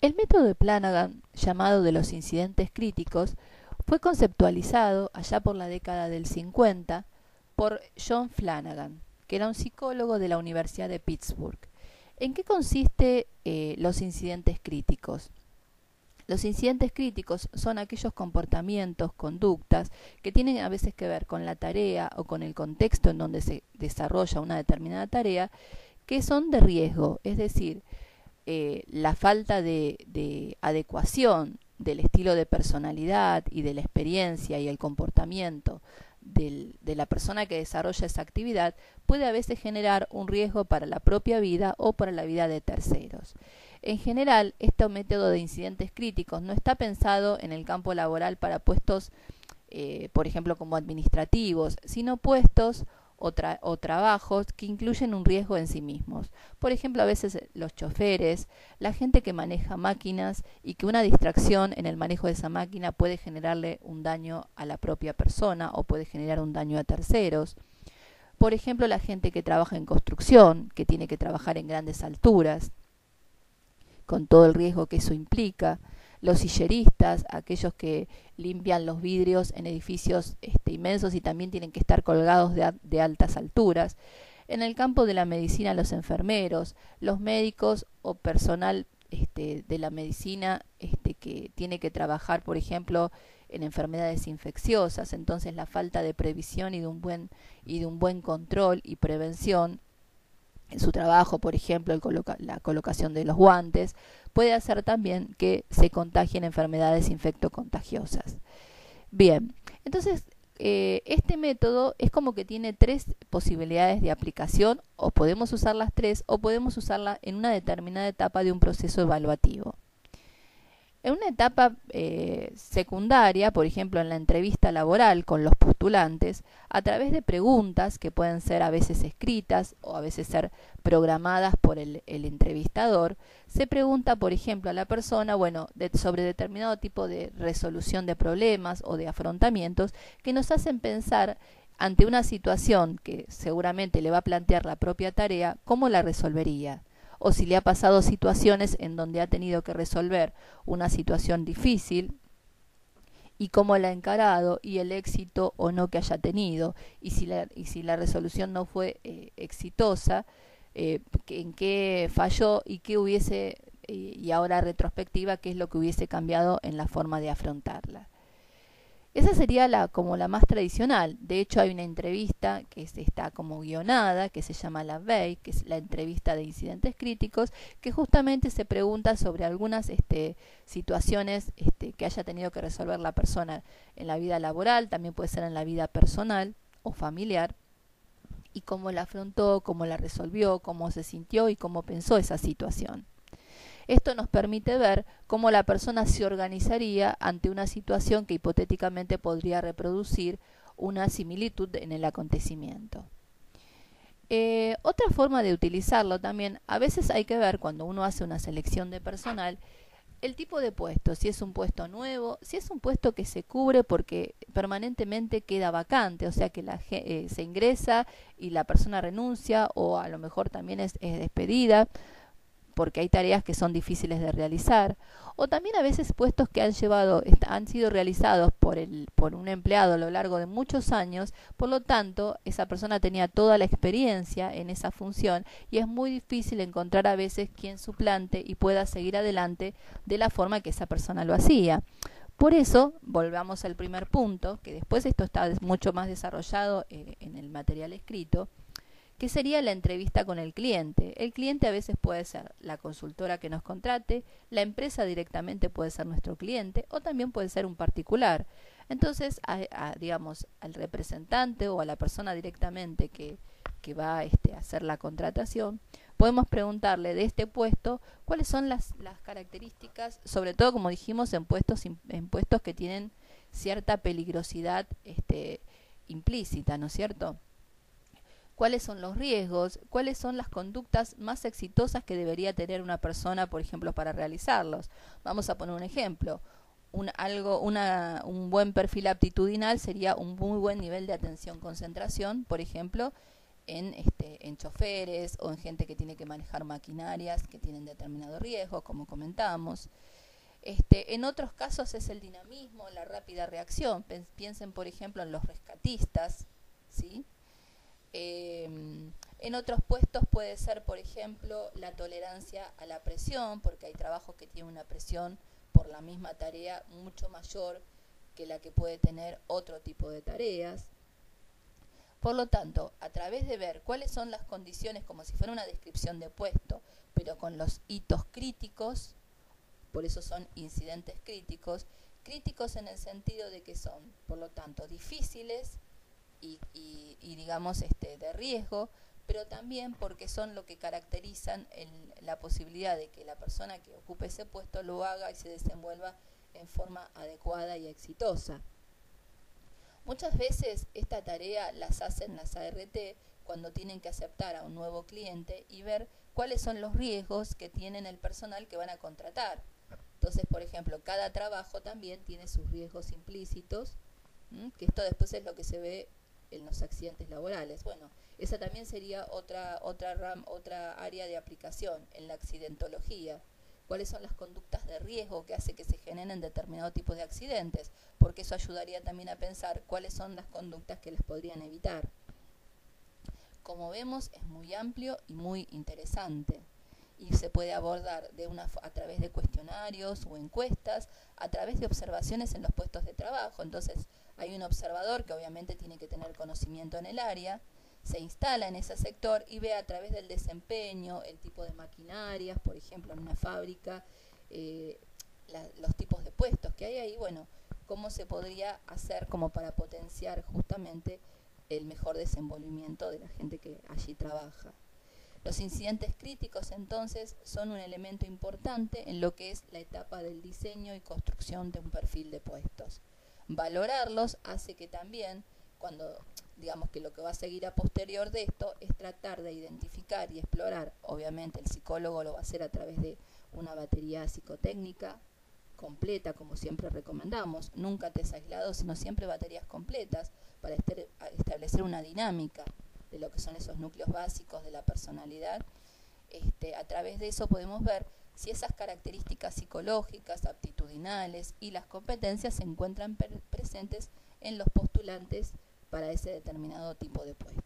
El método de Flanagan, llamado de los incidentes críticos, fue conceptualizado allá por la década del 50 por John Flanagan, que era un psicólogo de la Universidad de Pittsburgh. ¿En qué consiste los incidentes críticos? Los incidentes críticos son aquellos comportamientos, conductas, que tienen a veces que ver con la tarea o con el contexto en donde se desarrolla una determinada tarea, que son de riesgo, es decir, la falta de adecuación del estilo de personalidad y de la experiencia y el comportamiento de la persona que desarrolla esa actividad puede a veces generar un riesgo para la propia vida o para la vida de terceros. En general, este método de incidentes críticos no está pensado en el campo laboral para puestos, por ejemplo, como administrativos, sino puestos o trabajos que incluyen un riesgo en sí mismos. Por ejemplo, a veces los choferes, la gente que maneja máquinas y que una distracción en el manejo de esa máquina puede generarle un daño a la propia persona o puede generar un daño a terceros. Por ejemplo, la gente que trabaja en construcción, que tiene que trabajar en grandes alturas, con todo el riesgo que eso implica. Los silleristas, aquellos que limpian los vidrios en edificios inmensos y también tienen que estar colgados de altas alturas. En el campo de la medicina, los enfermeros, los médicos o personal de la medicina que tiene que trabajar, por ejemplo, en enfermedades infecciosas. Entonces, la falta de previsión y de un buen control y prevención en su trabajo, por ejemplo, la colocación de los guantes, puede hacer también que se contagien enfermedades infectocontagiosas. Bien, entonces este método es como que tiene tres posibilidades de aplicación, o podemos usar las tres, o podemos usarla en una determinada etapa de un proceso evaluativo. En una etapa secundaria, por ejemplo en la entrevista laboral con los postulantes, a través de preguntas que pueden ser a veces escritas o a veces ser programadas por el entrevistador, se pregunta, por ejemplo, a la persona, sobre determinado tipo de resolución de problemas o de afrontamientos que nos hacen pensar ante una situación que seguramente le va a plantear la propia tarea, ¿cómo la resolvería? O si le ha pasado situaciones en donde ha tenido que resolver una situación difícil y cómo la ha encarado y el éxito o no que haya tenido, y si la resolución no fue exitosa, en qué falló y qué hubiese, y ahora retrospectiva, qué es lo que hubiese cambiado en la forma de afrontarla. Esa sería como la más tradicional. De hecho, hay una entrevista que está como guionada, que se llama la VEI, que es la entrevista de incidentes críticos, que justamente se pregunta sobre algunas situaciones que haya tenido que resolver la persona en la vida laboral, también puede ser en la vida personal o familiar, y cómo la afrontó, cómo la resolvió, cómo se sintió y cómo pensó esa situación. Esto nos permite ver cómo la persona se organizaría ante una situación que hipotéticamente podría reproducir una similitud en el acontecimiento. Otra forma de utilizarlo también, a veces hay que ver cuando uno hace una selección de personal, el tipo de puesto, si es un puesto nuevo, si es un puesto que se cubre porque permanentemente queda vacante, o sea que se ingresa y la persona renuncia o a lo mejor también es despedida, porque hay tareas que son difíciles de realizar, o también a veces puestos que han sido realizados por un empleado a lo largo de muchos años, por lo tanto esa persona tenía toda la experiencia en esa función y es muy difícil encontrar a veces quien suplante y pueda seguir adelante de la forma que esa persona lo hacía. Por eso, volvamos al primer punto, que después esto está mucho más desarrollado en el material escrito, que sería la entrevista con el cliente. El cliente a veces puede ser la consultora que nos contrate, la empresa directamente puede ser nuestro cliente o también puede ser un particular. Entonces, digamos, al representante o a la persona directamente que va a hacer la contratación, podemos preguntarle de este puesto cuáles son las características, sobre todo como dijimos en puestos que tienen cierta peligrosidad implícita, ¿no es cierto? ¿Cuáles son los riesgos? ¿Cuáles son las conductas más exitosas que debería tener una persona, por ejemplo, para realizarlos? Vamos a poner un ejemplo. Un buen perfil aptitudinal sería un muy buen nivel de atención-concentración, por ejemplo, en choferes o en gente que tiene que manejar maquinarias que tienen determinado riesgo, como comentamos. En otros casos es el dinamismo, la rápida reacción. Piensen, por ejemplo, en los rescatistas, ¿sí? En otros puestos puede ser, por ejemplo, la tolerancia a la presión, porque hay trabajos que tienen una presión por la misma tarea mucho mayor que la que puede tener otro tipo de tareas. Por lo tanto, a través de ver cuáles son las condiciones, como si fuera una descripción de puesto, pero con los hitos críticos, por eso son incidentes críticos, críticos en el sentido de que son, por lo tanto, difíciles y digamos, de riesgo, pero también porque son lo que caracterizan la posibilidad de que la persona que ocupe ese puesto lo haga y se desenvuelva en forma adecuada y exitosa. Muchas veces esta tarea las hacen las ART cuando tienen que aceptar a un nuevo cliente y ver cuáles son los riesgos que tienen el personal que van a contratar. Entonces, por ejemplo, cada trabajo también tiene sus riesgos implícitos, que esto después es lo que se ve en los accidentes laborales. Bueno, esa también sería otra área de aplicación en la accidentología. ¿Cuáles son las conductas de riesgo que hace que se generen determinado tipo de accidentes? Porque eso ayudaría también a pensar cuáles son las conductas que les podrían evitar. Como vemos, es muy amplio y muy interesante. Y se puede abordar a través de cuestionarios o encuestas, a través de observaciones en los puestos de trabajo. Entonces, hay un observador que obviamente tiene que tener conocimiento en el área, se instala en ese sector y ve a través del desempeño, el tipo de maquinarias, por ejemplo, en una fábrica, los tipos de puestos que hay ahí, bueno, cómo se podría hacer como para potenciar justamente el mejor desenvolvimiento de la gente que allí trabaja. Los incidentes críticos, entonces, son un elemento importante en lo que es la etapa del diseño y construcción de un perfil de puestos. Valorarlos hace que también, cuando digamos que lo que va a seguir a posterior de esto es tratar de identificar y explorar, obviamente el psicólogo lo va a hacer a través de una batería psicotécnica completa, como siempre recomendamos, nunca test aislados, sino siempre baterías completas para establecer una dinámica de lo que son esos núcleos básicos de la personalidad. A través de eso podemos ver si esas características psicológicas, aptitudinales y las competencias se encuentran presentes en los postulantes para ese determinado tipo de puesto.